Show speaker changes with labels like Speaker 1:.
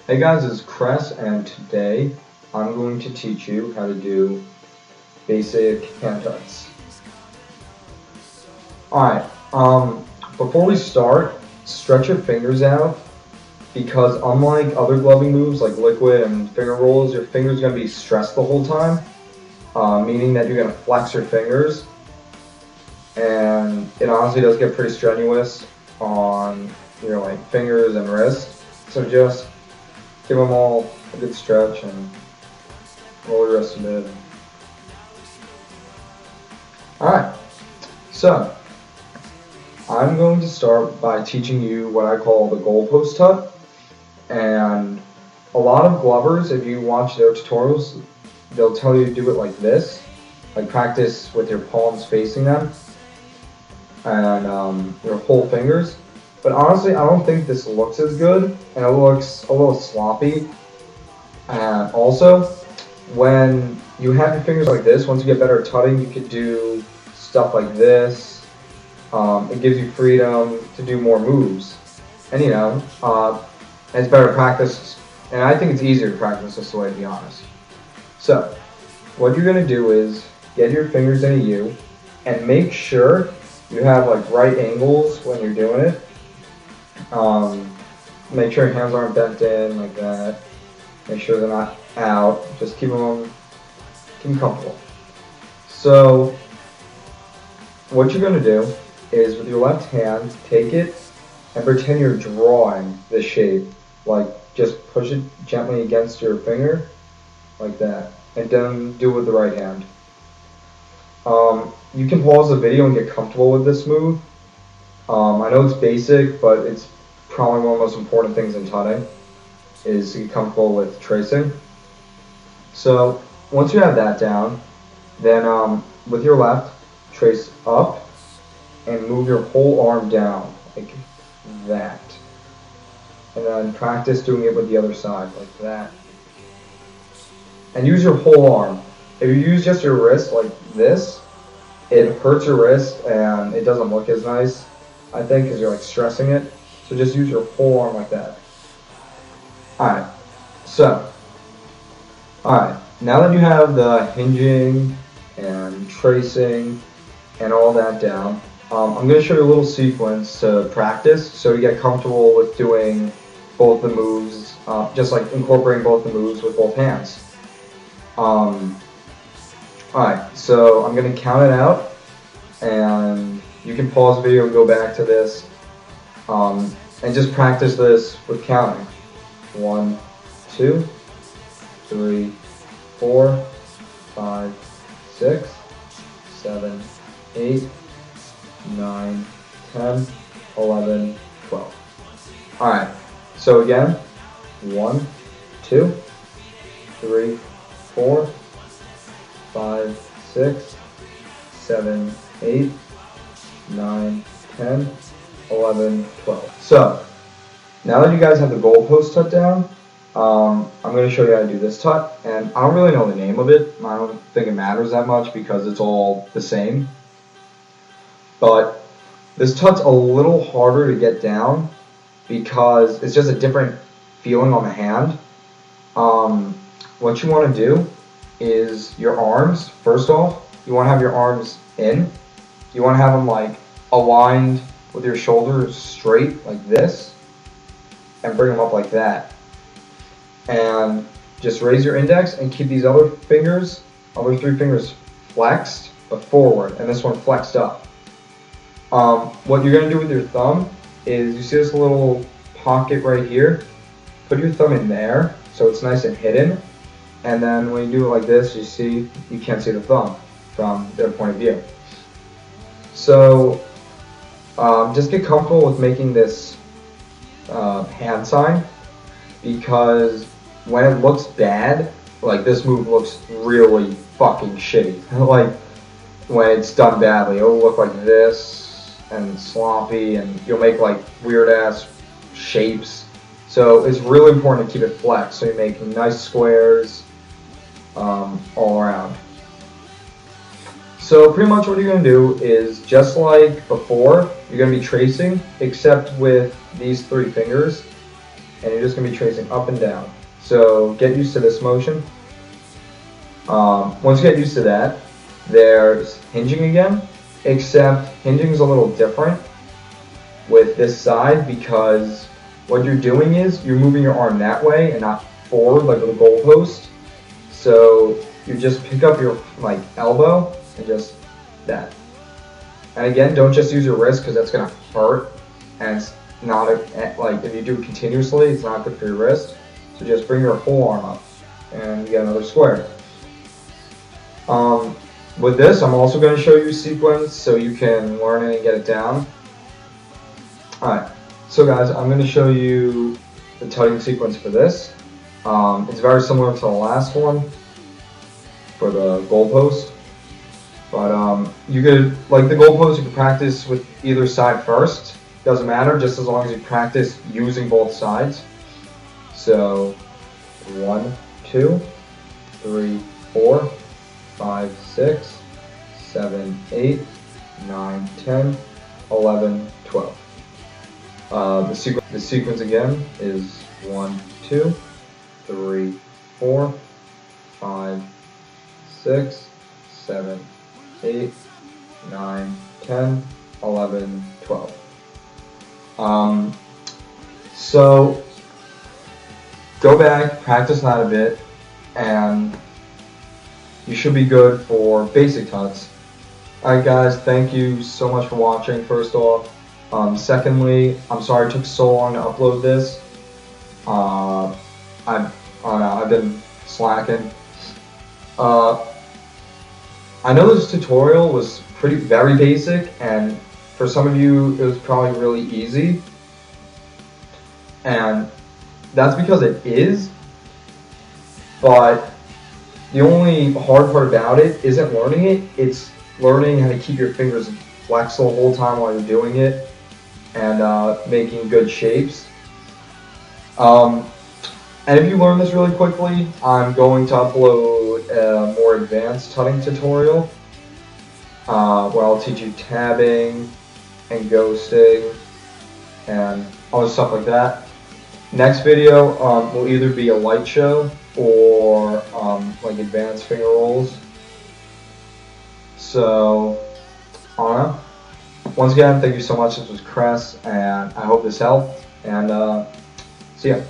Speaker 1: Hey guys, it's Cress, and today I'm going to teach you how to do basic hand tucks. Alright, before we start, stretch your fingers out because unlike other gloving moves like liquid and finger rolls, your fingers are going to be stressed the whole time, meaning that you're going to flex your fingers, and it honestly does get pretty strenuous on your fingers and wrist. So just give them all a good stretch and roll your wrist a bit. Alright, so I'm going to start by teaching you what I call the goalpost tuck. And a lot of glovers, if you watch their tutorials, they'll tell you to do it like this. Like practice with your palms facing them and your whole fingers. But honestly, I don't think this looks as good, and it looks a little sloppy. And also, when you have your fingers like this, once you get better at tutting, you could do stuff like this. It gives you freedom to do more moves. And it's better practice, and I think it's easier to practice this way, to be honest. So, what you're going to do is get your fingers in a U, and make sure you have right angles when you're doing it. Make sure your hands aren't bent in like that. Make sure they're not out. Just keep them comfortable. So what you're going to do is with your left hand, take it and pretend you're drawing this shape. Just push it gently against your finger like that, and then do it with the right hand. You can pause the video and get comfortable with this move. I know it's basic, but it's probably one of the most important things in tutting, is to get comfortable with tracing. So once you have that down, then with your left, trace up and move your whole arm down like that. And then practice doing it with the other side like that. And use your whole arm. If you use just your wrist like this, it hurts your wrist and it doesn't look as nice, I think, because you're stressing it. So just use your whole arm like that. Alright, now that you have the hinging and tracing and all that down, I'm going to show you a little sequence to practice so you get comfortable with doing both the moves, just incorporating both the moves with both hands. Alright, so I'm going to count it out, and you can pause the video and go back to this. And just practice this with counting. 1, 2, 3, 4, 5, 6, 7, 8, 9, 10, 11, 12. Alright, so again, 1, 2, 3, 4, 5, 6, 7, 8, 9, 10, 11, 12. So, now that you guys have the goalpost tut down, I'm going to show you how to do this tut, and I don't really know the name of it. I don't think it matters that much because it's all the same. But this tut's a little harder to get down because it's just a different feeling on the hand. What you want to do is your arms, first off, you want to have your arms in. You want to have them aligned with your shoulders straight like this, and bring them up like that. And just raise your index and keep these other 3 fingers flexed but forward, and this one flexed up. What you're going to do with your thumb is, you see this little pocket right here? Put your thumb in there so it's nice and hidden, and then when you do it like this, you can't see the thumb from their point of view. So just get comfortable with making this hand sign, because when it looks bad, this move looks really fucking shitty. When it's done badly, it'll look like this and sloppy, and you'll make weird ass shapes. So it's really important to keep it flexed so you make nice squares all around. So pretty much what you're going to do is, just like before, you're going to be tracing, except with these 3 fingers. and you're just going to be tracing up and down. So get used to this motion. Once you get used to that, there's hinging again, except hinging is a little different with this side because what you're doing is you're moving your arm that way and not forward like with a goalpost. So you just pick up your elbow and just that. And again, don't just use your wrist because that's gonna hurt, and it's not if you do it continuously, it's not good for your wrist. So just bring your whole arm up, and you get another square. With this, I'm also going to show you a sequence so you can learn it and get it down. Alright, so guys, I'm going to show you the tutting sequence for this. It's very similar to the last one for the goalpost. But you could, like the goalpost, you can practice with either side first. Doesn't matter, just as long as you practice using both sides. So 1, 2, 3, 4, 5, 6, 7, 8, 9, 10, 11, 12. The sequence again is 1, 2, 3, 4, 5, 6, 7, 8, 9, 10, 11, 12. So go back, practice that a bit, and you should be good for basic tuts. Alright guys, thank you so much for watching, first off. Secondly, I'm sorry it took so long to upload this. I've been slacking. I know this tutorial was very basic, and for some of you it was probably really easy. And that's because it is, but the only hard part about it isn't learning it, it's learning how to keep your fingers flexed the whole time while you're doing it and making good shapes. And if you learn this really quickly, I'm going to upload a more advanced tutting tutorial where I'll teach you tabbing and ghosting and other stuff like that. Next video will either be a light show or like advanced finger rolls. So, Anna, once again, thank you so much. This was Cress, and I hope this helped. And see ya.